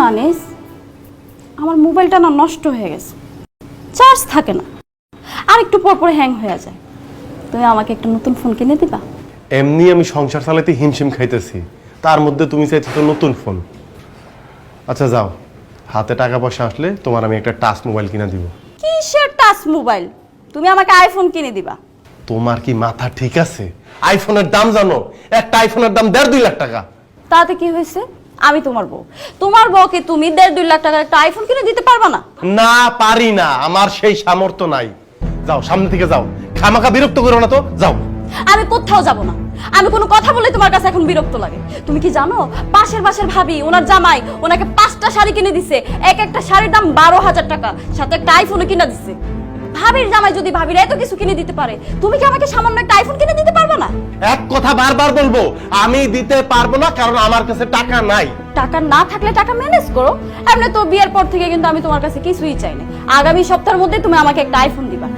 আনিস, আমার মোবাইলটা না নষ্ট হয়ে গেছে, চার্জ থাকে না, আর একটু পর পর হ্যাং হয়ে যায়। তুমি আমাকে একটা নতুন ফোন কিনে দিবা? এমনি আমি সংসার চালাতে হিমশিম খাইতেছি, তার মধ্যে তুমি চাইছো তো নতুন ফোন। আচ্ছা যাও, হাতে টাকা পয়সা আসলে তোমার আমি একটা টাচ মোবাইল কিনে দিব। কিসের টাচ মোবাইল? তুমি আমাকে আইফোন কিনে দিবা। তোমার কি মাথা ঠিক আছে? আইফোনের দাম জানো? একটা আইফোনের দাম 1.5-2 লাখ টাকা। তাতে কি হয়েছে? আমি তোমার বউ, তোমার বউকে তুমি 1.5-2 লাখ টাকার একটা আইফোন কিনে দিতে পারবা না? না পারি না, আমার সেই সামর্থ্য নাই। যাও সামনে থেকে যাও, খামাখা বিরক্ত করো না তো, যাও। আমি কোথাও যাব না। আমি কোনো কথা বলে তোমার কাছে এখন বিরক্ত লাগে। তুমি কি জানো পাশের ভাবি ওনার জামাই ওনাকে 5টা শাড়ি কিনে দিছে, এক একটা শাড়ির দাম 12,000 টাকা, সাথে একটা আইফোনও কিনে দিছে। ভাবির জামাই যদি ভাবির এত কিছু কিনে দিতে পারে, তুমি কি আমাকে সামান্য একটা আইফোন কিনে দিতে পারবে না? এক কথা বারবার বলবো, আমি দিতে পারবো না, কারণ আমার কাছে টাকা নাই। টাকা না থাকলে টাকা ম্যানেজ করো। এমনি তো বিয়ের পর থেকে কিন্তু আমি তোমার কাছে কিছুই চাই না। আগামী সপ্তাহের মধ্যে তুমি আমাকে একটা আইফোন দিবা।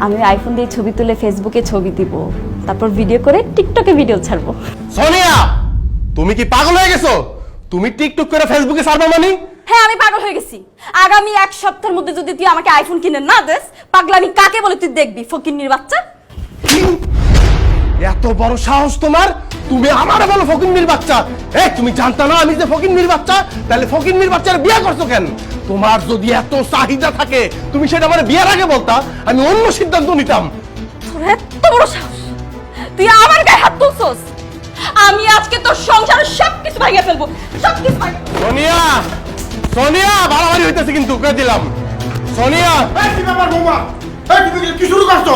আমি আইফোন দিয়ে ছবি তুলে ফেসবুকে ছবি দিব, তারপর ভিডিও করে টিকটকে ভিডিও ছাড়বো। সোনিয়া, তুমি কি পাগল হয়ে গেছো? তুমি টিকটক করে ফেসবুকে ছাড়বে মানে? হ্যাঁ, আমি পাগল হয়ে গেছি। আগামী 1 সপ্তাহের মধ্যে যদি তুই আমাকে আইফোন কিনে না দেস, পাগলামি কাকে বলে তুই দেখবি, ফকিন্নির বাচ্চা। এত বড় সাহস তোমার? তুমি আমারে বলো ফকিন্নির বাচ্চা? এই তুমি জানতা না আমি যে ফকিন্নির বাচ্চা? তাহলে ফকিন্নির বাচ্চার বিয়ে করছো কেন? তোমার যদি এত চাহিদা থাকে তুমি সেটা আমার বিয়ের আগে বলতা, আমি অন্য সিদ্ধান্ত নিতাম। তোর এত বড় সাহস, তুই আমার গায়ে হাত তুলছস? আমি আজকে তোর সংসারের সবকিছু ভাঙিয়ে ফেলবো, সবকিছু ভাঙিয়ে। সোনিয়া, সোনিয়া, বাড়াবাড়ি হইতেছে কিন্তু, কয়ে দিলাম। সোনিয়া, এই কি ব্যাপার বৌমা? এই তুমি কি শুরু করছো?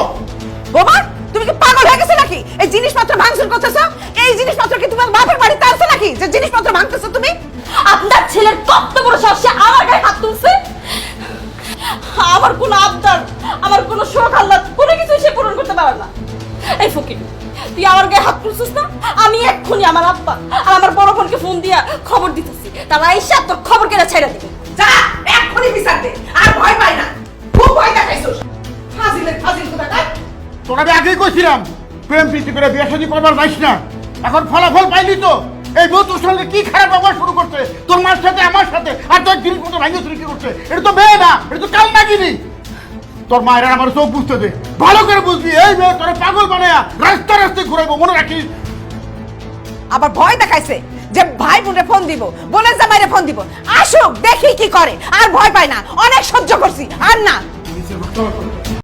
বোমা, তুমি কি পাগল হয়ে গেছো নাকি? এই জিনিসপত্র ভাঙচুর করতেছো? এই জিনিসপত্র কি তোমার বাপের বাড়িতে আছে নাকি যে জিনিসপত্র ভাঙতেছো তুমি? আপনার ছেলের কত বড় সাহস, সে আমার গায়ে হাত তুলছে। আমার কোনো আবদার, আমার কোনো শখ আহ্লাদ কোনো কিছু সে পূরণ করতে পারে না। এই ফকির, তুই আমার গায়ে হাত তুলছিস না? আমি এক্ষুনি আমার আব্বা আর আমার বড় বোনকে ফোন দিয়া খবর দিতেছি, তারা এসে তোর খবর কেটে ছেড়ে দিবে। যা, এক্ষুনি বিচার দে। আর ভয় পাই না, খুব ভয় দেখাইছস। ফাজিল কোথাকার। তোরা আমি আগেই কইছিলাম প্রেম প্রীতি করে বিয়ে শাদী করবার যাইস না। এখন ফলাফল পাইলি তো। এই বউ তোর সঙ্গে কি খারাপ ব্যবহার শুরু করছে, তোর মার সাথে আমার সাথে, আর তোর জিনিসপত্র ভাঙিয়ে চুরি কি করছে। এটা তো মেয়ে না, এটা তো কাল নাগিনি। তোর মায়ের আমার চোখ বুঝতে দে, ভালো করে বুঝবি। এই মেয়ে তোরা পাগল বানায়া রাস্তায় ঘুরাইবো, মনে রাখিস। আবার ভয় দেখাইছে যে ভাই বোনে ফোন দিব, বোনের জামাইরে ফোন দিব, আসুক দেখি কি করে। আর ভয় পাই না, অনেক সহ্য করছি, আর না।